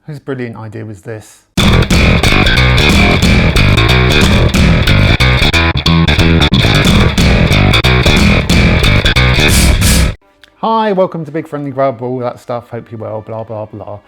Whose brilliant idea was this? Hi, welcome to Big Friendly Grub, all that stuff, hope you're well, blah blah blah.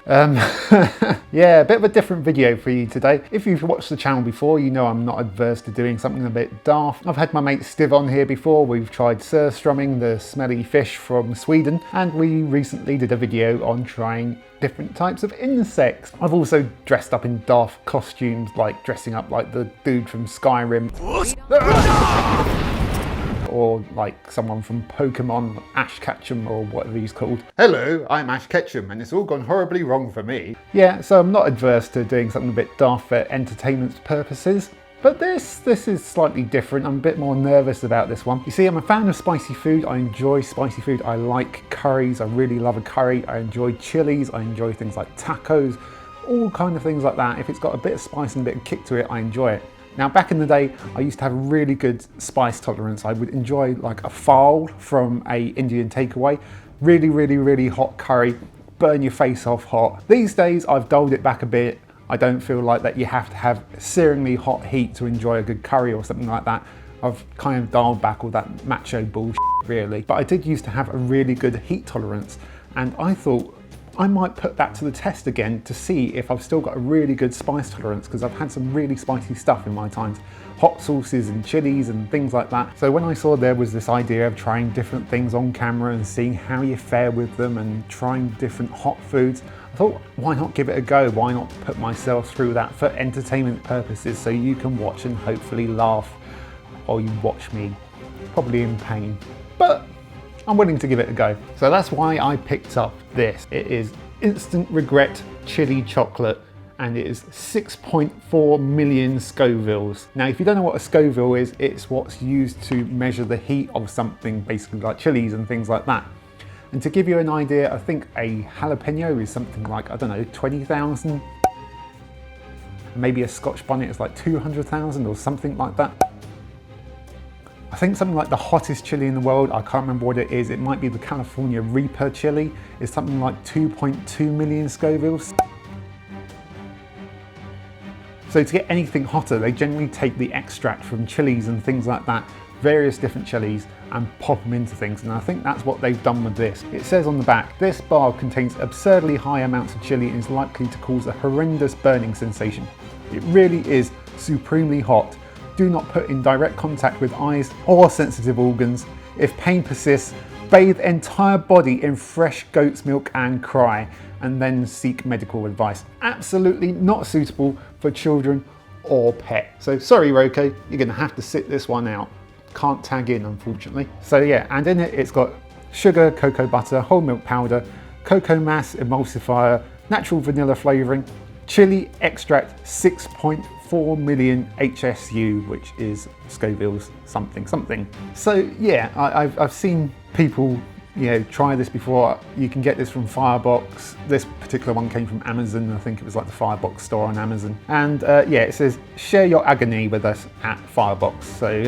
Yeah, a bit of a different video for you today. If you've watched the channel before, you know I'm not adverse to doing something a bit daft. I've had my mate Stiv on here before, we've tried surströmming, the smelly fish from Sweden, and we recently did a video on trying different types of insects. I've also dressed up in daft costumes, like dressing up like the dude from Skyrim. Or like someone from Pokemon, Ash Ketchum or whatever he's called. Hello, I'm Ash Ketchum and it's all gone horribly wrong for me. Yeah, so I'm not adverse to doing something a bit daft for entertainment purposes. But this is slightly different. I'm a bit more nervous about this one. You see, I'm a fan of spicy food. I enjoy spicy food. I like curries. I really love a curry. I enjoy chilies. I enjoy things like tacos, all kind of things like that. If it's got a bit of spice and a bit of kick to it, I enjoy it. Now, back in the day, I used to have a really good spice tolerance. I would enjoy like a fowl from a Indian takeaway, really hot curry, burn your face off hot. These days, I've dulled it back a bit. I don't feel like that you have to have searingly hot heat to enjoy a good curry or something like that. I've kind of dialed back all that macho bullshit, really. But I did used to have a really good heat tolerance, and I thought I might put that to the test again to see if I've still got a really good spice tolerance, because I've had some really spicy stuff in my times. Hot sauces and chilies and things like that. So when I saw there was this idea of trying different things on camera and seeing how you fare with them and trying different hot foods, I thought, why not give it a go? Why not put myself through that for entertainment purposes so you can watch and hopefully laugh while you watch me, probably in pain. But I'm willing to give it a go. So that's why I picked up this. It is instant regret chili chocolate, and it is 6.4 million Scovilles. Now, if you don't know what a Scoville is, it's what's used to measure the heat of something, basically like chilies and things like that. And to give you an idea, I think a jalapeno is something like, I don't know, 20,000. Maybe a Scotch bonnet is like 200,000 or something like that. I think something like the hottest chili in the world, I can't remember what it is, it might be the California Reaper chili, is something like 2.2 million Scovilles. So to get anything hotter, they generally take the extract from chilies and things like that, various different chilies, and pop them into things, and I think that's what they've done with this. It says on the back, this bar contains absurdly high amounts of chili and is likely to cause a horrendous burning sensation. It really is supremely hot. Do not put in direct contact with eyes or sensitive organs. If pain persists, bathe entire body in fresh goat's milk and cry, and then seek medical advice. Absolutely not suitable for children or pet. So sorry, Roko, you're gonna have to sit this one out. Can't tag in, unfortunately. So yeah, and in it, it's got sugar, cocoa butter, whole milk powder, cocoa mass emulsifier, natural vanilla flavoring, chili extract 6.4 million HSU, which is Scoville's something. So yeah, I've seen people, you know, try this before. You can get this from Firebox. This particular one came from Amazon. I think it was like the Firebox store on Amazon. And yeah, it says share your agony with us at Firebox. So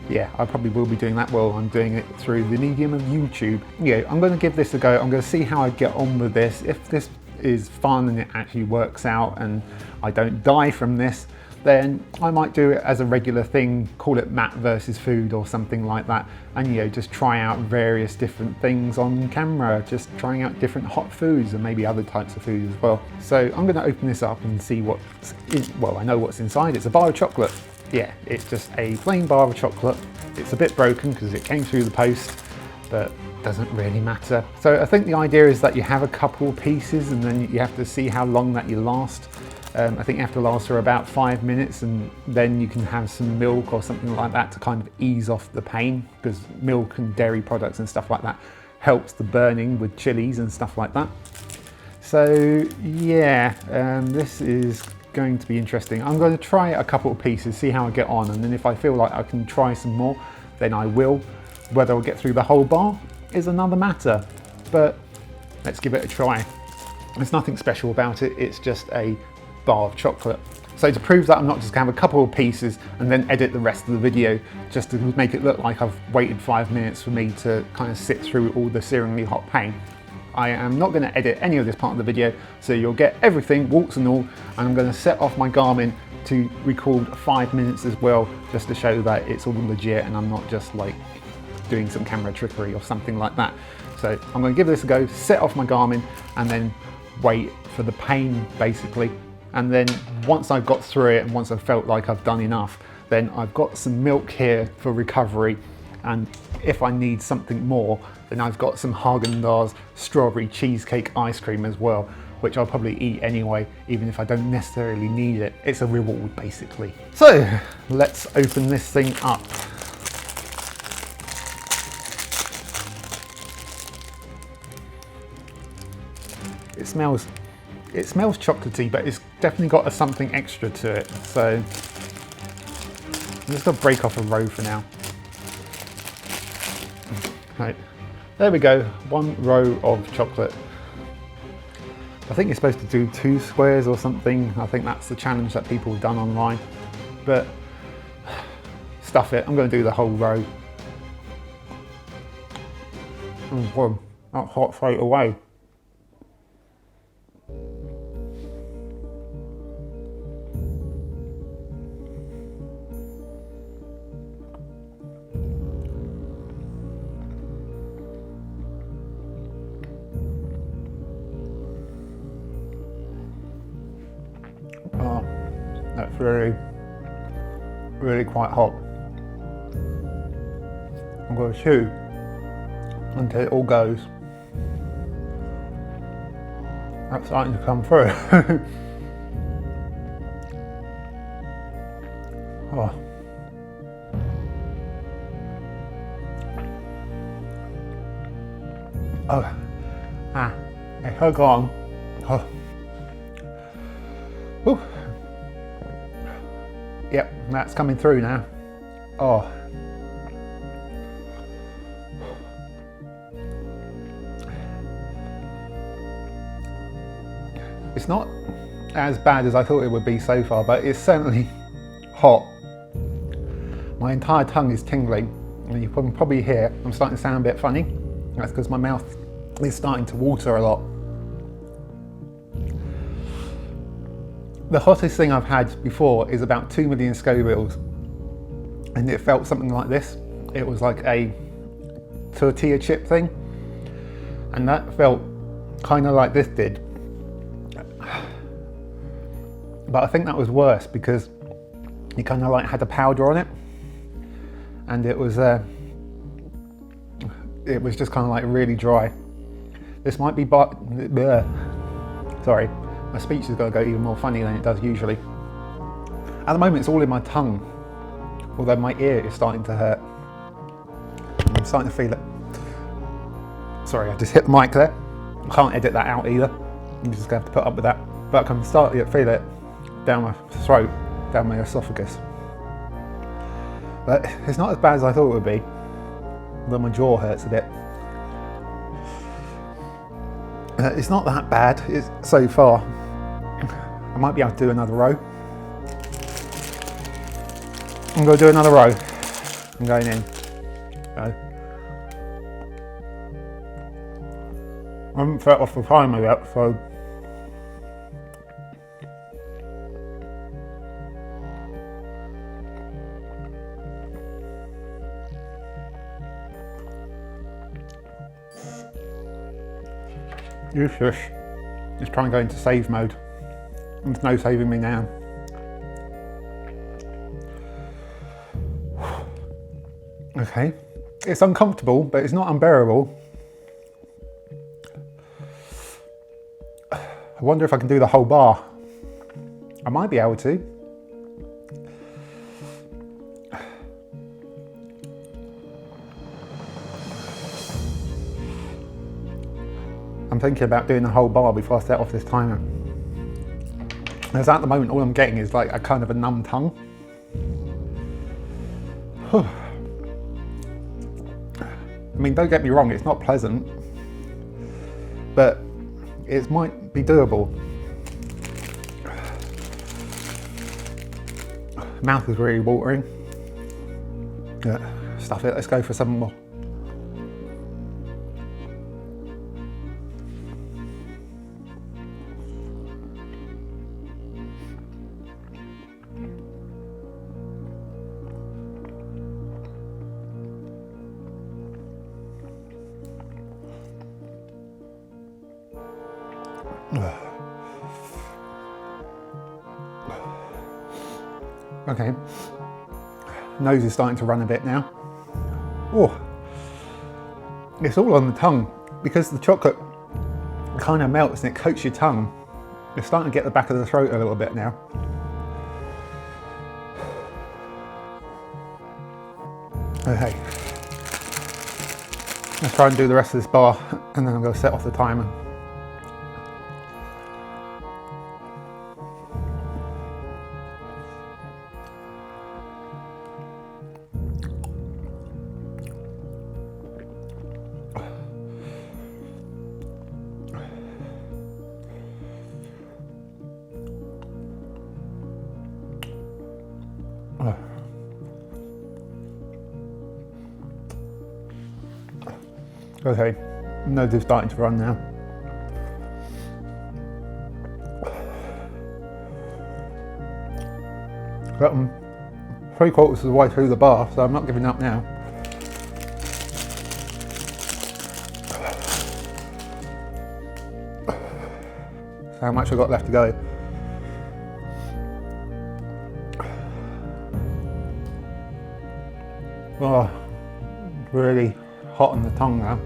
yeah, I probably will be doing that. Well, I'm doing it through the medium of YouTube. Yeah, I'm going to give this a go. I'm going to see how I get on with this. If this is fun and it actually works out and I don't die from this, then I might do it as a regular thing, call it Matt versus food or something like that, and you know, just try out various different things on camera, just trying out different hot foods and maybe other types of food as well. So I'm going to open this up and see what's in. Well, I know what's inside. It's a bar of chocolate. Yeah, it's just a plain bar of chocolate. It's a bit broken because it came through the post, but doesn't really matter. So I think the idea is that you have a couple pieces and then you have to see how long that you last. I think you have to last for about 5 minutes, and then you can have some milk or something like that to kind of ease off the pain, because milk and dairy products and stuff like that helps the burning with chilies and stuff like that. So yeah, this is going to be interesting. I'm going to try a couple of pieces, see how I get on, and then if I feel like I can try some more, then I will. Whether I'll get through the whole bar is another matter, but let's give it a try. There's nothing special about it, it's just a bar of chocolate. So to prove that I'm not just going to have a couple of pieces and then edit the rest of the video just to make it look like I've waited 5 minutes for me to kind of sit through all the searingly hot pain, I am not going to edit any of this part of the video, so you'll get everything, warts and all, and I'm going to set off my Garmin to record 5 minutes as well, just to show that it's all legit and I'm not just like doing some camera trickery or something like that. So I'm going to give this a go, set off my Garmin, and then wait for the pain basically. And then once I've got through it and once I've felt like I've done enough, then I've got some milk here for recovery. And if I need something more, then I've got some Haagen-Dazs strawberry cheesecake ice cream as well, which I'll probably eat anyway, even if I don't necessarily need it. It's a reward basically. So let's open this thing up. It smells chocolatey, but it's definitely got something extra to it. So I'm just gonna break off a row for now. Right, there we go, 1 row of chocolate. I think you're supposed to do 2 squares or something. I think that's the challenge that people have done online. But stuff it, I'm gonna do the whole row. Oh, boy, that's hot straight away. Oh, that's really quite hot. I'm going to chew until it all goes. That's starting to come through. Oh. Oh. Ah, it's so gone. Oh. Ooh. Yep, that's coming through now. Oh. It's not as bad as I thought it would be so far, but it's certainly hot. My entire tongue is tingling, and you can probably hear I'm starting to sound a bit funny. That's because my mouth is starting to water a lot. The hottest thing I've had before is about 2 million Scovilles, and it felt something like this. It was like a tortilla chip thing, and that felt kind of like this did. But I think that was worse because it kind of like had a powder on it, and it was just kind of like really dry. This might be sorry, my speech is going to go even more funny than it does usually. At the moment it's all in my tongue, although my ear is starting to hurt. I'm starting to feel it. Sorry, I just hit the mic there. I can't edit that out either. I'm just going to have to put up with that. But I can start to feel it down my throat, down my esophagus. But it's not as bad as I thought it would be, although my jaw hurts a bit. It's not that bad so far. I might be able to do another row. I'm going to do another row. I'm going in. Go. I haven't set off the timer yet, so you shush. Just try and go into save mode. There's no saving me now. Okay, it's uncomfortable, but it's not unbearable. I wonder if I can do the whole bar. I might be able to. I'm thinking about doing the whole bar before I set off this timer. Because at the moment all I'm getting is like a kind of a numb tongue. I mean, don't get me wrong, it's not pleasant, but it might be doable. Mouth is really watering. Stuff it, let's go for some more. Okay, nose is starting to run a bit now. Oh, it's all on the tongue because the chocolate kind of melts and it coats your tongue. It's starting to get the back of the throat a little bit now. Okay, let's try and do the rest of this bar and then I'm going to set off the timer. Okay, nose is starting to run now. Got 3/4 of the way through the bar, so I'm not giving up now. So how much I've got left to go? Oh, really hot on the tongue now.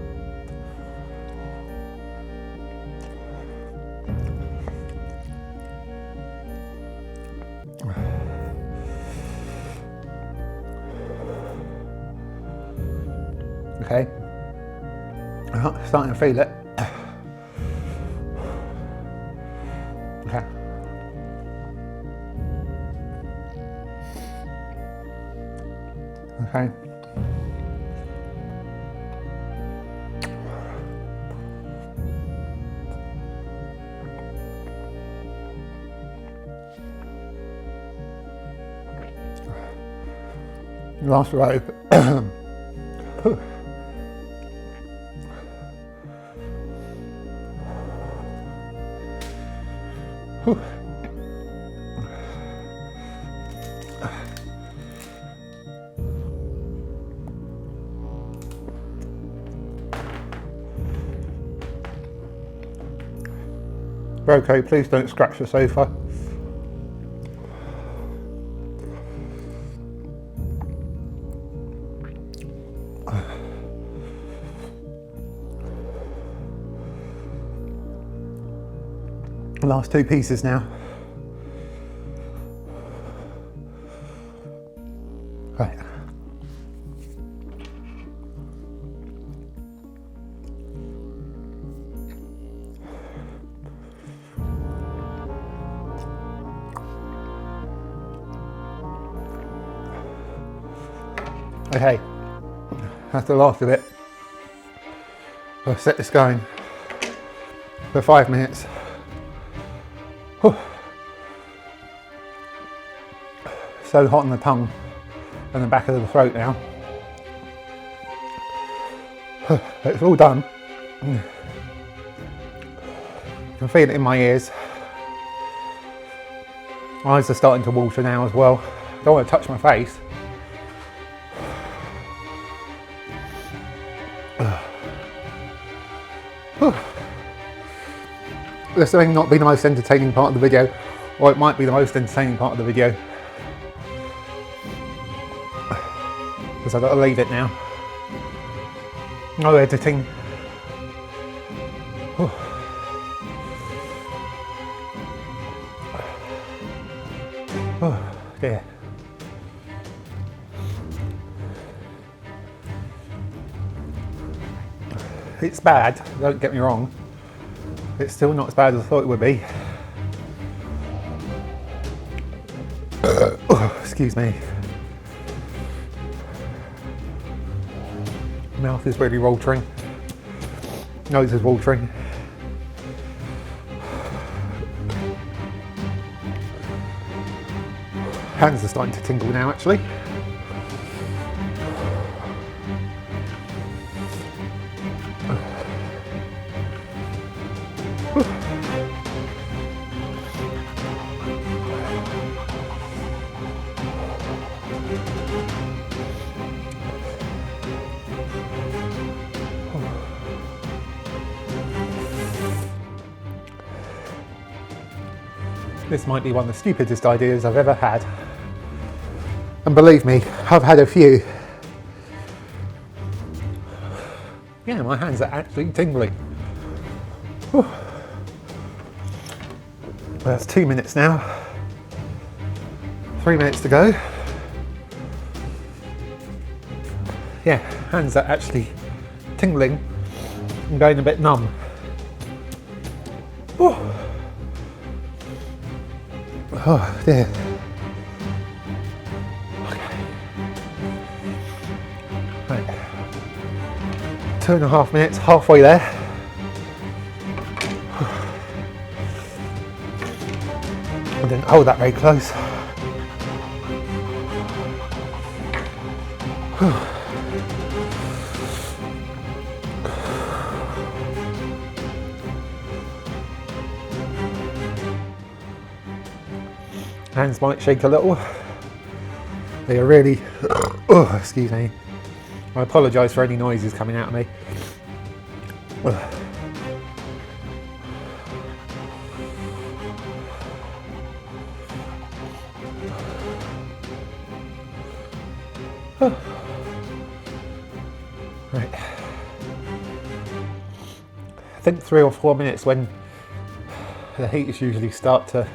Okay, starting to feel it. Okay. Okay. Last row. Okay, please don't scratch the sofa. Last two pieces now. Right. Okay, that's the last of it. I'll set this going for 5 minutes. Whew. So hot on the tongue and the back of the throat now. It's all done. I can feel it in my ears. My eyes are starting to water now as well. Don't want to touch my face. This may not be the most entertaining part of the video, or it might be the most entertaining part of the video, because I've got to leave it now. No editing. Oh dear. It's bad, don't get me wrong. It's still not as bad as I thought it would be. Excuse me. Mouth is really watering. Nose is watering. Hands are starting to tingle now, actually. This might be one of the stupidest ideas I've ever had. And believe me, I've had a few. Yeah, my hands are actually tingling. Whew. Well, that's 2 minutes now. 3 minutes to go. Yeah, hands are actually tingling and going a bit numb. Whew. Oh dear. Okay. Right. 2.5 minutes, halfway there. I didn't hold that very close. Hands might shake a little. They are really, oh, excuse me. I apologise for any noises coming out of me. Right. I think 3 or 4 minutes when the heat usually start to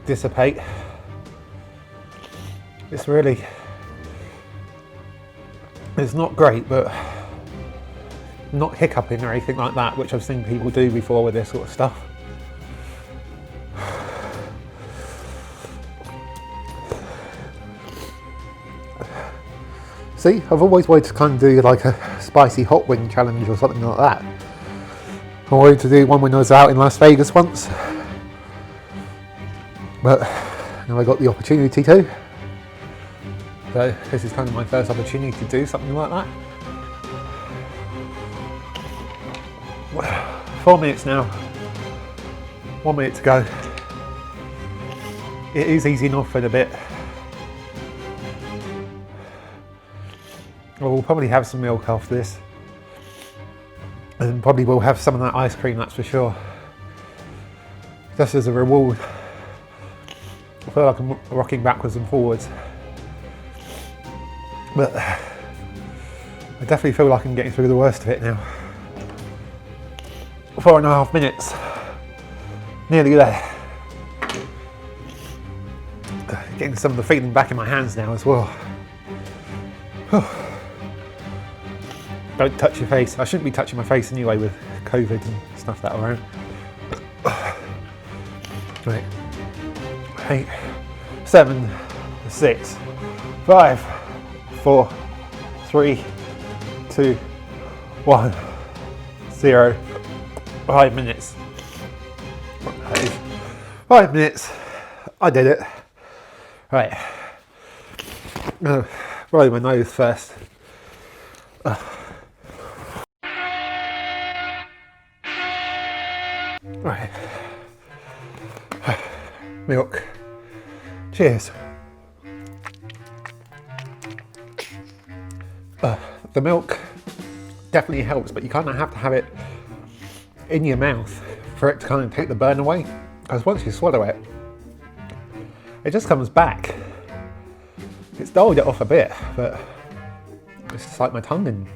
dissipate. It's really, it's not great, but not hiccuping or anything like that, which I've seen people do before with this sort of stuff. See, I've always wanted to kind of do like a spicy hot wing challenge or something like that. I wanted to do one when I was out in Las Vegas once, but now I got the opportunity to. So this is kind of my first opportunity to do something like that. 4 minutes now, 1 minute to go. It is easing off in a bit. We'll probably have some milk after this, and probably will have some of that ice cream, that's for sure. Just as a reward. I feel like I'm rocking backwards and forwards, but I definitely feel like I'm getting through the worst of it now. 4.5 minutes, nearly there. Getting some of the feeling back in my hands now as well. Don't touch your face. I shouldn't be touching my face anyway with COVID and stuff that around. Right. 8, 7, 6, 5, 4, 3, 2, 1, 0. 5 minutes. 5 minutes. I did it. Right. I'm gonna blow my nose first. Right. Milk. Cheers. The milk definitely helps, but you kind of have to have it in your mouth for it to kind of take the burn away, because once you swallow it, it just comes back. It's dulled it off a bit, but it's just like my tongue and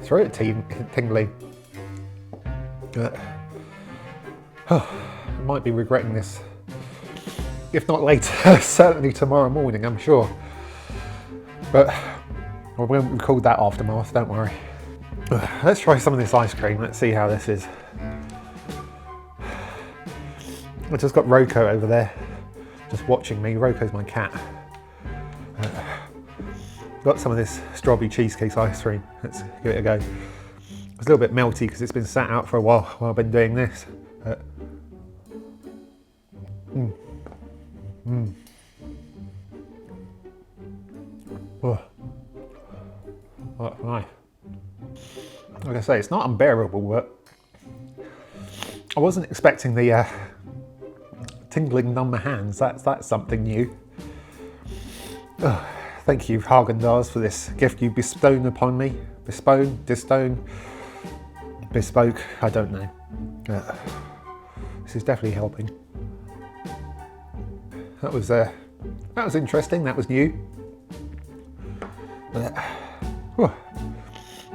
throat tingling. I might be regretting this, if not later, certainly tomorrow morning, I'm sure. But I won't record that aftermath, don't worry. Let's try some of this ice cream, let's see how this is. I just got Roko over there, just watching me. Roko's my cat. Got some of this strawberry cheesecake ice cream, let's give it a go. It's a little bit melty because it's been sat out for a while I've been doing this. Oh, that's nice. Like I say, it's not unbearable, but I wasn't expecting the tingling numb hands. That's something new. Oh, thank you, Haagen-Dazs, for this gift you bestowed upon me. Bespoke, I don't know. This is definitely helping. that was interesting. That was new. But,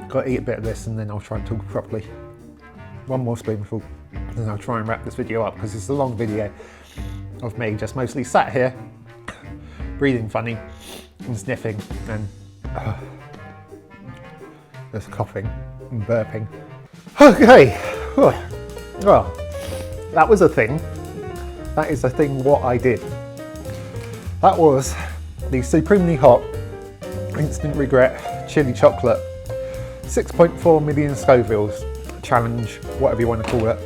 got to eat a bit of this and then I'll try and talk properly. One more spoonful and then I'll try and wrap this video up because it's a long video of me just mostly sat here, breathing funny and sniffing and just coughing and burping. Okay, well, that was a thing. That is a thing what I did. That was the supremely hot, instant regret chili chocolate 6.4 million Scovilles challenge, whatever you want to call it.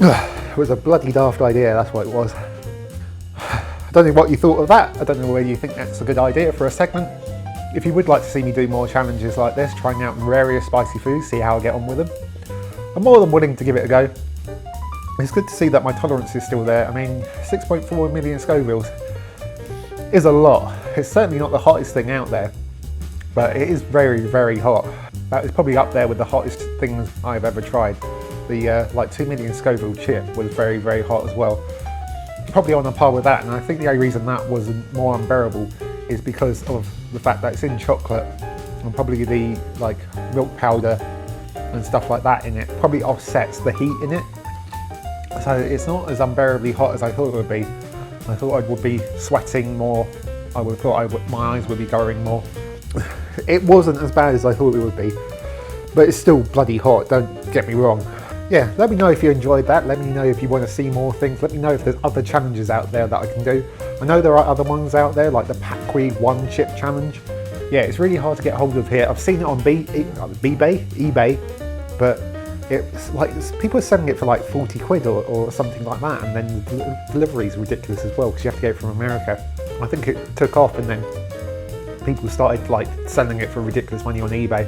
It was a bloody daft idea, that's what it was. I don't know what you thought of that. I don't know whether you think that's a good idea for a segment. If you would like to see me do more challenges like this, trying out various spicy foods, see how I get on with them, I'm more than willing to give it a go. It's good to see that my tolerance is still there. I mean, 6.4 million Scovilles is a lot. It's certainly not the hottest thing out there, but it is very, very hot. That is probably up there with the hottest things I've ever tried. The like 2 million Scoville chip was very, very hot as well. Probably on a par with that, and I think the only reason that was more unbearable is because of the fact that it's in chocolate and probably the like milk powder and stuff like that in it probably offsets the heat in it. So it's not as unbearably hot as I thought it would be. I thought I would be sweating more. I would have thought my eyes would be going more. It wasn't as bad as I thought it would be, but it's still bloody hot, don't get me wrong. Yeah, let me know if you enjoyed that. Let me know if you want to see more things. Let me know if there's other challenges out there that I can do. I know there are other ones out there, like the Paqui 1 chip challenge. Yeah, it's really hard to get hold of here. I've seen it on eBay, but it's like people are selling it for like 40 quid or something like that, and then the delivery is ridiculous as well because you have to get it from America. I think it took off and then people started like selling it for ridiculous money on eBay.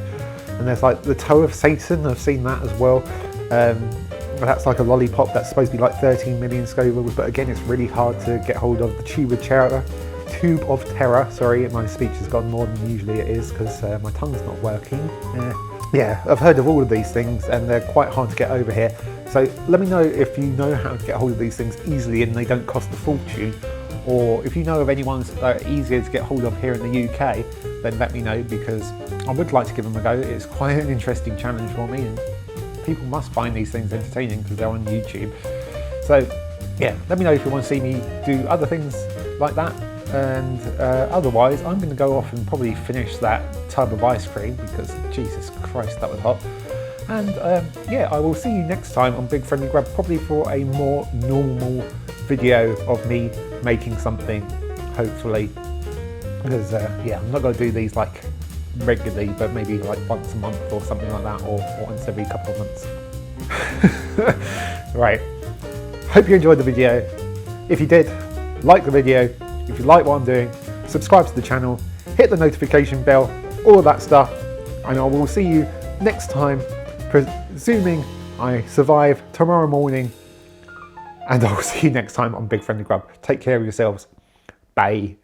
And there's like the Toe of Satan, I've seen that as well. That's like a lollipop that's supposed to be like 13 million Scovilles, but again it's really hard to get hold of. The Tube of Terror, sorry, my speech has gone more than usually it is because my tongue's not working. Yeah, I've heard of all of these things and they're quite hard to get over here. So let me know if you know how to get hold of these things easily and they don't cost a fortune, or if you know of any ones that are easier to get hold of here in the UK, then let me know because I would like to give them a go. It's quite an interesting challenge for me and people must find these things entertaining because they're on YouTube. So yeah, let me know if you want to see me do other things like that. And otherwise, I'm going to go off and probably finish that tub of ice cream because Jesus Christ, that was hot. And yeah, I will see you next time on Big Friendly Grub, probably for a more normal video of me making something, hopefully. Because yeah, I'm not going to do these like regularly, but maybe like once a month or something like that, or once every couple of months. Right, hope you enjoyed the video. If you did, like the video. If you like what I'm doing, subscribe to the channel, hit the notification bell, all of that stuff, and I will see you next time, presuming I survive tomorrow morning, and I will see you next time on Big Friendly Grub. Take care of yourselves. Bye.